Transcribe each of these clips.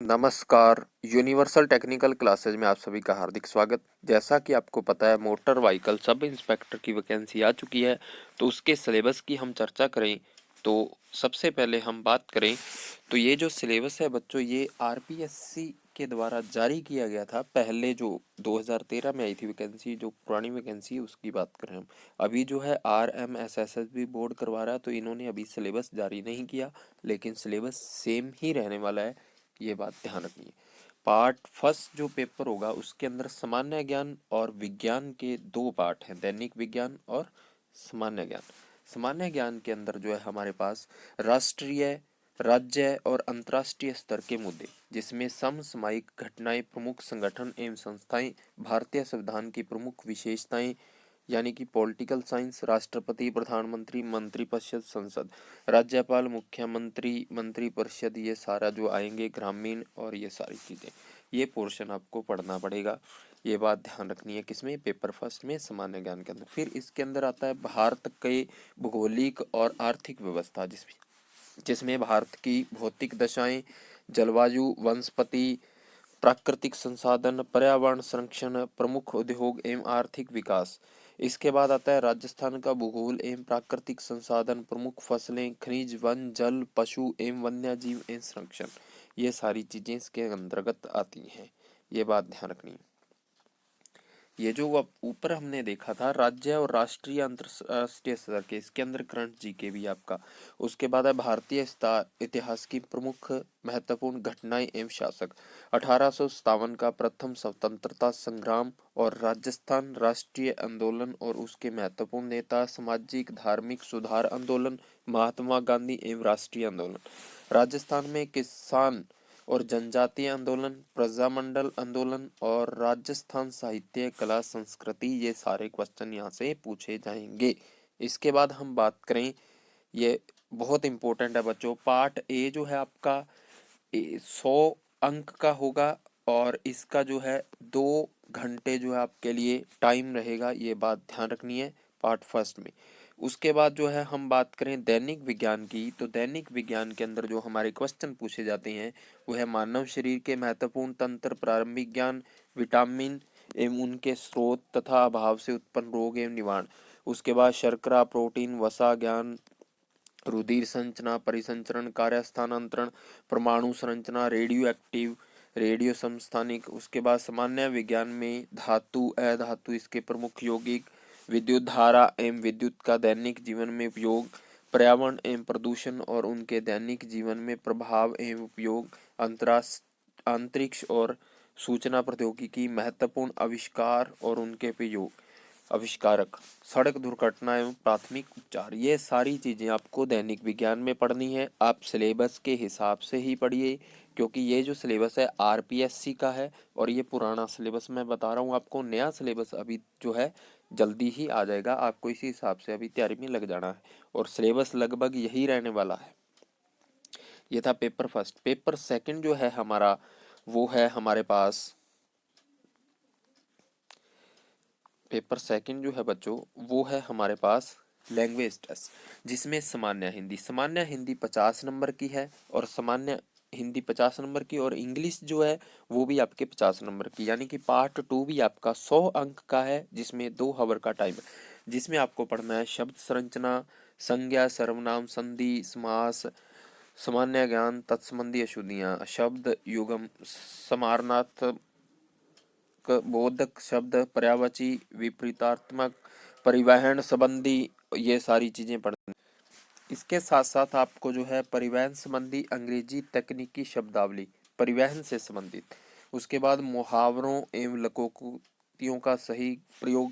नमस्कार। Universal technical classes में आप सभी का हार्दिक स्वागत। जैसा कि आपको पता है, मोटर व्हीकल सब इंस्पेक्टर की वैकेंसी आ चुकी है, तो उसके सिलेबस की हम चर्चा करें तो सबसे पहले हम बात करें तो ये जो सिलेबस है बच्चों, ये आरपीएससी के द्वारा जारी किया गया था। पहले जो 2013 में आई थी वैकेंसी, जो पुरानी वैकेंसी है उसकी बात करें हम। अभी जो है RMSSB बोर्ड करवा रहा है, तो इन्होंने अभी सिलेबस जारी नहीं किया, लेकिन सिलेबस सेम ही रहने वाला है, ये बात ध्यान रखनी है। पार्ट फर्स्ट जो पेपर होगा उसके अंदर सामान्य ज्ञान और विज्ञान के दो पार्ट हैं, दैनिक विज्ञान और सामान्य ज्ञान। सामान्य ज्ञान के अंदर जो है हमारे पास राष्ट्रीय, राज्य और अंतर्राष्ट्रीय स्तर के मुद्दे, जिसमें समसामयिक घटनाएं, प्रमुख संगठन एवं संस्थाएं, भारतीय संविधान की प्रमुख विशेषताएं यानी कि पॉलिटिकल साइंस, राष्ट्रपति, प्रधानमंत्री, मंत्रिपरिषद, संसद, राज्यपाल, मुख्यमंत्री, मंत्रिपरिषद, ये सारा जो आएंगे, ग्रामीण और ये सारी चीजें, ये पोर्शन आपको पढ़ना पड़ेगा। ये बात ध्यान रखनी है किसमें, पेपर फर्स्ट में, सामान्य ज्ञान के अंदर। फिर इसके अंदर आता है भारत के भौगोलिक और आर्थिक व्यवस्था, जिसमें भारत की भौतिक दशाएं, जलवायु, वनस्पति, प्राकृतिक संसाधन, पर्यावरण संरक्षण, प्रमुख उद्योग एवं आर्थिक विकास। इसके बाद आता है राजस्थान का भूगोल एवं प्राकृतिक संसाधन, प्रमुख फसलें, खनिज, वन, जल, पशु एवं वन्य जीव एवं संरक्षण। ये सारी चीजें इसके अंतर्गत आती हैं, ये बात ध्यान रखनी है। ये जो ऊपर हमने देखा था राज्य और राष्ट्रीय अंतरराष्ट्रीय स्तर के, इसके अंदर करंट जीके भी आपका। उसके बाद है भारतीय इतिहास की प्रमुख महत्वपूर्ण घटनाएं एवं शासक, 1857 का प्रथम स्वतंत्रता संग्राम और राजस्थान राष्ट्रीय आंदोलन और उसके महत्वपूर्ण नेता, सामाजिक धार्मिक सुधार आंदोलन, महात्मा गांधी एवं राष्ट्रीय आंदोलन, राजस्थान में किसान और जनजातीय आंदोलन, प्रजामंडल आंदोलन और राजस्थान साहित्य कला संस्कृति, ये सारे क्वेश्चन यहाँ से पूछे जाएंगे। इसके बाद हम बात करें, ये बहुत इंपॉर्टेंट है बच्चों, पार्ट ए जो है आपका 100 अंक का होगा और इसका जो है 2 घंटे जो है आपके लिए टाइम रहेगा, ये बात ध्यान रखनी है पार्ट फर्स्ट में। उसके बाद जो है हम बात करें दैनिक विज्ञान की, तो दैनिक विज्ञान के अंदर जो हमारे क्वेश्चन पूछे जाते हैं वो है मानव शरीर के महत्वपूर्ण तंत्र, प्रारंभिक ज्ञान, विटामिन एवं उनके स्रोत तथा अभाव से उत्पन्न रोग एवं निवारण। उसके बाद शर्करा, प्रोटीन, वसा ज्ञान, रुधिर संरचना, परिसंचरण, कार्य स्थानांतरण, परमाणु संरचना, रेडियो एक्टिव, रेडियो समस्थानिक। उसके बाद सामान्य विज्ञान में धातु, अधातु, इसके प्रमुख यौगिक, विद्युत धारा एवं विद्युत का दैनिक जीवन में उपयोग, पर्यावरण एवं प्रदूषण और उनके दैनिक जीवन में प्रभाव एवं उपयोग, अंतरिक्ष और सूचना प्रौद्योगिकी, महत्वपूर्ण आविष्कार और उनके प्रयोग, आविष्कारक, सड़क दुर्घटना एवं प्राथमिक उपचार। ये सारी चीजें आपको दैनिक विज्ञान में पढ़नी है। आप सिलेबस के हिसाब से ही पढ़िए, क्योंकि ये जो सिलेबस है आरपीएससी का है और ये पुराना सिलेबस मैं बता रहा हूँ आपको। नया सिलेबस अभी जो है जल्दी ही आ जाएगा, आपको इसी हिसाब से अभी तैयारी में लग जाना है और सिलेबस लगभग यही रहने वाला है। ये था पेपर फर्स्ट। पेपर सेकंड जो है हमारा, वो है हमारे पास, पेपर सेकंड जो है बच्चों वो है हमारे पास लैंग्वेज टेस्ट, जिसमें सामान्य हिंदी 50 नंबर की है और सामान्य हिंदी 50 नंबर की, और इंग्लिश जो है वो भी आपके 50 नंबर की, यानी कि पार्ट 2 भी आपका 100 अंक का है, जिसमें 2 आवर का टाइम है, जिसमें आपको पढ़ना है शब्द संरचना, संज्ञा, सर्वनाम, संधि, समास, सामान्य ज्ञान, तत्संबंधी अशुद्धियां, शब्द युगम, समानार्थक, बोधक शब्द, पर्यायवाची, विपरीतात्मक, परिवहन संबंधी, ये सारी चीजें पढ़नी। इसके साथ साथ आपको जो है परिवहन संबंधी अंग्रेजी तकनीकी शब्दावली, परिवहन से संबंधित, उसके बाद मुहावरों एवं लोकोक्तियों का सही प्रयोग,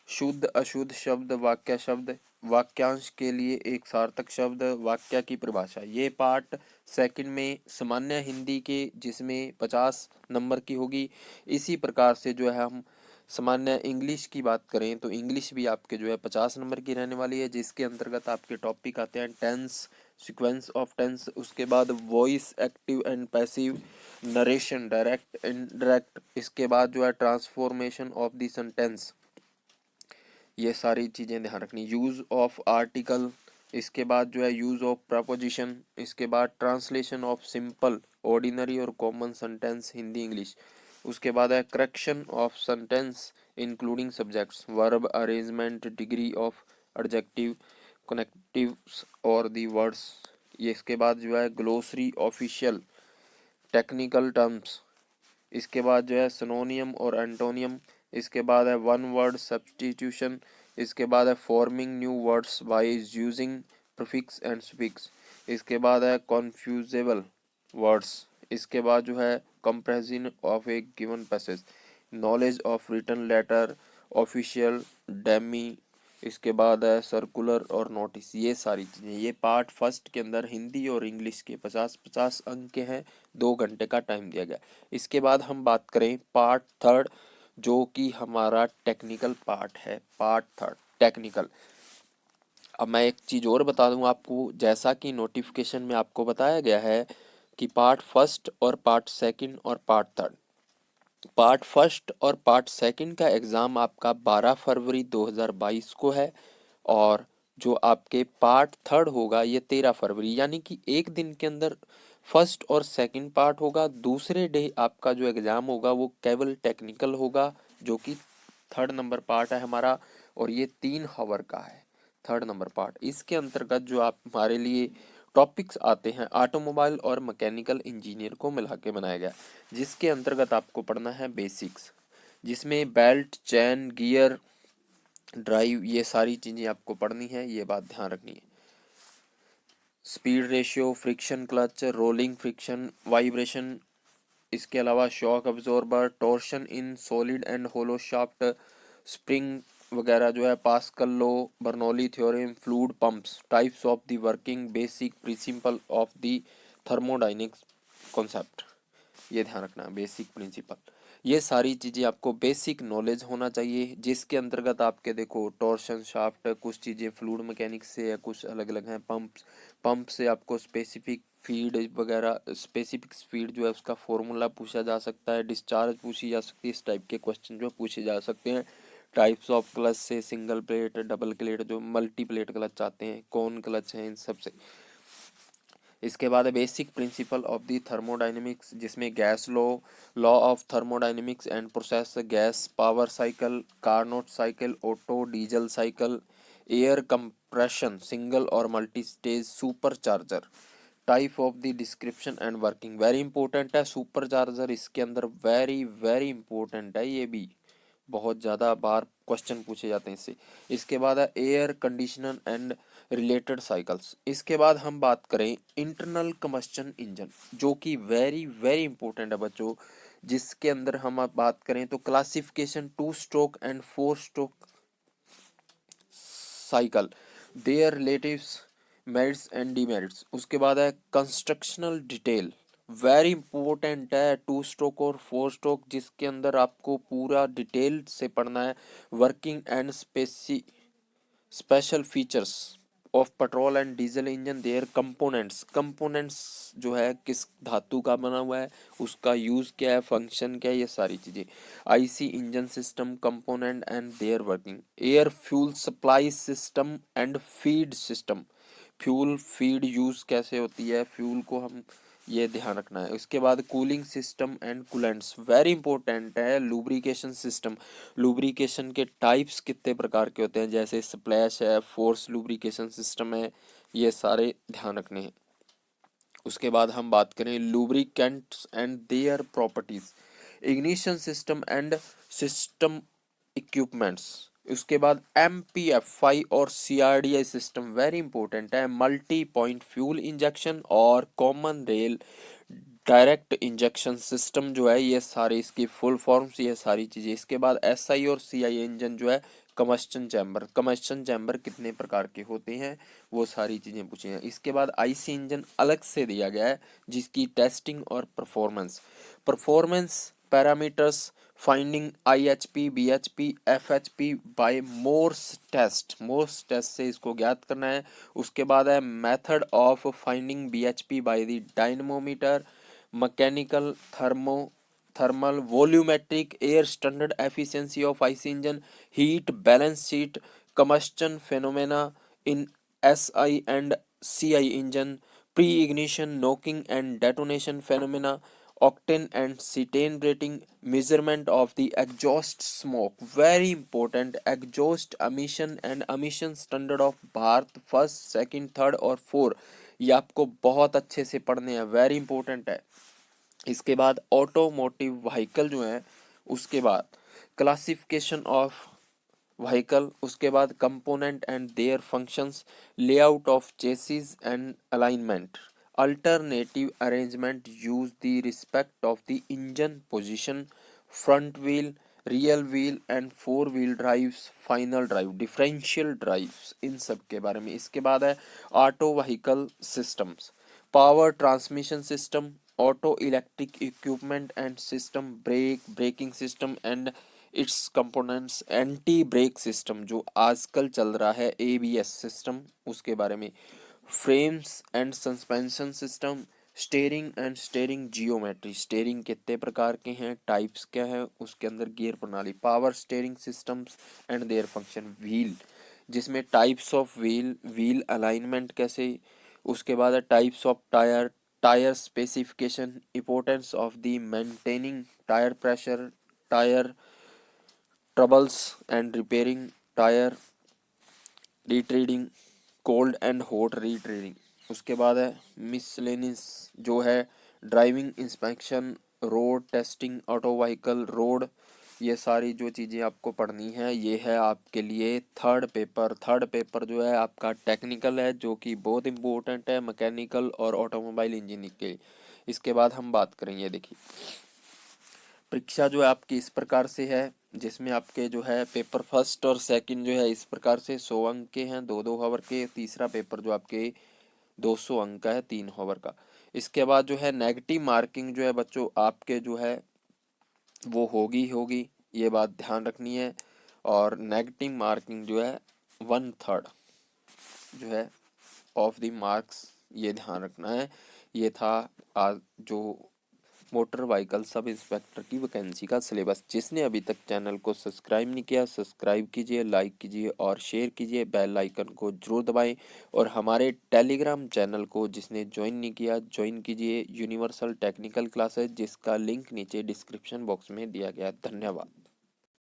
शुद्ध अशुद्ध शब्द, वाक्य शब्द, वाक्यांश के लिए एक सार्थक शब्द, वाक्य की परिभाषा, ये पार्ट सेकंड में सामान्य हिंदी के, जिसमें 50 नंबर की होगी। इसी प्रकार से जो है हम सामान्य इंग्लिश की बात करें तो इंग्लिश भी आपके जो है 50 नंबर की रहने वाली है, जिसके अंतर्गत आपके टॉपिक आते हैं टेंस, सीक्वेंस ऑफ टेंस, उसके बाद voice, active and passive, narration, direct, indirect, इसके बाद जो है ट्रांसफॉर्मेशन ऑफ द सेंटेंस, ये सारी चीजें ध्यान रखनी, यूज ऑफ आर्टिकल, इसके बाद जो है यूज़ ऑफ प्रपोजिशन, इसके बाद ट्रांसलेशन ऑफ सिंपल, ऑर्डिनरी और कॉमन सेंटेंस हिंदी इंग्लिश, उसके बाद है correction of sentence including subjects, verb arrangement, degree of adjective, connectives और दी वर्ड्स। ये इसके बाद जो है ग्लोसरी ऑफिशियल टेक्निकल टर्म्स, इसके बाद जो है सिनोनियम और एंटोनियम, इसके बाद है वन वर्ड सब्स्टिट्यूशन, इसके बाद है forming new words by using prefix and suffix, इसके बाद है कॉन्फ्यूजेबल वर्ड्स, इसके बाद जो है compression of a given passage, knowledge of written letter, official, demi, इसके बाद है सर्कुलर और नोटिस। ये सारी चीज़ें, ये पार्ट फर्स्ट के अंदर हिंदी और इंग्लिश के 50-50 अंक के हैं, 2 घंटे का टाइम दिया गया। इसके बाद हम बात करें पार्ट थर्ड, जो कि हमारा टेक्निकल पार्ट है, पार्ट थर्ड टेक्निकल। अब मैं एक चीज़ और बता दूं आपको, जैसा कि नोटिफिकेशन में आपको बताया गया है कि पार्ट फर्स्ट और पार्ट सेकंड और पार्ट थर्ड, पार्ट फर्स्ट और पार्ट सेकंड का एग्ज़ाम आपका 12 फरवरी 2022 को है, और जो आपके पार्ट थर्ड होगा ये 13 फरवरी, यानी कि एक दिन के अंदर फर्स्ट और सेकंड पार्ट होगा। दूसरे डे आपका जो एग्ज़ाम होगा वो केवल टेक्निकल होगा, जो कि थर्ड नंबर पार्ट है हमारा, और ये 3 आवर का है थर्ड नंबर पार्ट। इसके अंतर्गत जो आप हमारे लिए टॉपिक्स आते हैं, ऑटोमोबाइल और मैकेनिकल इंजीनियर को मिला के बनाया गया, जिसके अंतर्गत आपको पढ़ना है बेसिक्स, जिसमें बेल्ट, चैन, गियर, ड्राइव, ये सारी चीज़ें आपको पढ़नी है, ये बात ध्यान रखनी है। Speed ratio, friction clutch, rolling friction, vibration, इसके अलावा shock absorber, torsion in solid and hollow shaft, spring वगैरह जो है, Pascal law, Bernoulli theorem, fluid pumps, types of the working, basic principle of the thermodynamics concept, ये ध्यान रखना है, basic principle. ये सारी चीज़ें आपको बेसिक नॉलेज होना चाहिए, जिसके अंतर्गत आपके देखो टॉर्शन शाफ्ट, कुछ चीज़ें फ्लूइड मैकेनिक्स से या कुछ अलग अलग हैं, पंप से आपको स्पेसिफिक फीड वगैरह, स्पेसिफिक फीड जो है उसका फॉर्मूला पूछा जा सकता है, डिस्चार्ज पूछी जा सकती है, इस टाइप के क्वेश्चन जो पूछे जा सकते हैं। टाइप्स ऑफ क्लच से सिंगल प्लेट, डबल प्लेट, जो मल्टी प्लेट क्लच आते हैं, कौन क्लच हैं, इन सब से। इसके बाद basic principle of the thermodynamics, जिसमें gas law, law of thermodynamics and process gas, power cycle, Carnot cycle, Otto diesel cycle, air compression, single और multi stage supercharger, type of the description and working, very important है supercharger, इसके अंदर very very important है, ये भी बहुत ज़्यादा बार question पूछे जाते हैं इससे। इसके बाद है air conditioner and related cycles. इसके बाद हम बात करें इंटरनल कम्बस्चन इंजन, जो कि वेरी वेरी इंपॉर्टेंट है बच्चों, जिसके अंदर हम अब बात करें तो classification 2 stroke and 4 stroke cycle, their relatives, merits and demerits. उसके बाद है कंस्ट्रक्शनल डिटेल, वेरी इंपॉर्टेंट है 2 स्ट्रोक और 4 स्ट्रोक, जिसके अंदर आपको पूरा डिटेल से पढ़ना है। Working and special features of petrol and diesel engine, there components जो है किस धातु का बना हुआ है, उसका यूज़ क्या है, फंक्शन क्या है, ये सारी चीज़ें। IC engine system component and their working, air fuel supply system and feed system, fuel feed use कैसे होती है, फ्यूल को हम, ये ध्यान रखना है। उसके बाद cooling system and coolants, very important है। लुब्रिकेशन सिस्टम, लुब्रिकेशन के टाइप्स कितने प्रकार के होते हैं, जैसे स्प्लैश है, फोर्स लुब्रिकेशन सिस्टम है, ये सारे ध्यान रखने हैं। उसके बाद हम बात करें lubricants and their properties, ignition system and system equipments. उसके बाद MPFI और CRDI सिस्टम, वेरी इंपॉर्टेंट है। मल्टी पॉइंट फ्यूल इंजेक्शन और common rail direct injection system जो है, ये सारे इसकी फुल फॉर्म्स, ये सारी चीज़ें। इसके बाद SI और CI इंजन जो है, कम्बस्टन चैम्बर कितने प्रकार के होते हैं, वो सारी चीज़ें पूछी हैं। इसके बाद IC इंजन अलग से दिया गया है, जिसकी टेस्टिंग और performance parameters, finding IHP, BHP, FHP by Morse test से इसको ज्ञात करना है। उसके बाद है method of finding BHP by the dynamometer, mechanical, thermal, volumetric, air standard efficiency of IC engine, heat balance sheet, combustion phenomena in SI and CI engine, pre-ignition, knocking and detonation phenomena, octane and cetane rating, measurement of the exhaust smoke, very important, exhaust emission and emission standard of Bharat first second third और four, ये आपको बहुत अच्छे से पढ़ने हैं, very important है। इसके बाद ऑटोमोटिव व्हीकल जो है, उसके बाद क्लासिफिकेशन ऑफ व्हीकल, उसके बाद component and their functions, layout of chassis and alignment, alternative arrangement use the respect of the engine position, front wheel, rear wheel and four wheel drives, final drive, differential drives, इन सब के बारे में। इसके बाद है auto vehicle systems, power transmission system, auto electric equipment and system, braking system and its components, anti brake system जो आजकल चल रहा है, ABS सिस्टम, उसके बारे में, frames and suspension system, steering and steering geometry, steering कितने प्रकार के हैं, टाइप्स क्या है, उसके अंदर गियर प्रणाली, power steering systems and their function, wheel जिसमें types of wheel, wheel alignment कैसे, उसके बाद है types of tyre, tyre specification, importance of the maintaining tyre pressure, tyre troubles and repairing, tyre retreading, cold and hot retreading, उसके बाद है miscellaneous जो है driving inspection, road testing, auto vehicle road, ये सारी जो चीज़ें आपको पढ़नी है, ये है आपके लिए थर्ड पेपर। थर्ड पेपर जो है आपका टेक्निकल है, जो कि बहुत इम्पोर्टेंट है मैकेनिकल और ऑटोमोबाइल इंजीनियरिंग के लिए। इसके बाद हम बात करेंगे, देखिए परीक्षा जो है आपकी इस प्रकार से है, जिसमें आपके जो है पेपर फर्स्ट और सेकंड जो है इस प्रकार से 100 अंक के हैं, 2-2 आवर के, तीसरा पेपर जो आपके 200 अंक का है, 3 आवर का। इसके बाद जो है नेगेटिव मार्किंग जो है बच्चों आपके जो है वो होगी, ये बात ध्यान रखनी है। और नेगेटिव मार्किंग जो है 1/3 जो है ऑफ द मार्क्स, ये ध्यान रखना है। ये था आज जो मोटर व्हीकल सब इंस्पेक्टर की वैकेंसी का सिलेबस। जिसने अभी तक चैनल को सब्सक्राइब नहीं किया, सब्सक्राइब कीजिए, लाइक कीजिए और शेयर कीजिए, बेल आइकन को जरूर दबाएं। और हमारे टेलीग्राम चैनल को जिसने ज्वाइन नहीं किया, ज्वाइन कीजिए, यूनिवर्सल टेक्निकल क्लासेस, जिसका लिंक नीचे डिस्क्रिप्शन बॉक्स में दिया गया है। धन्यवाद।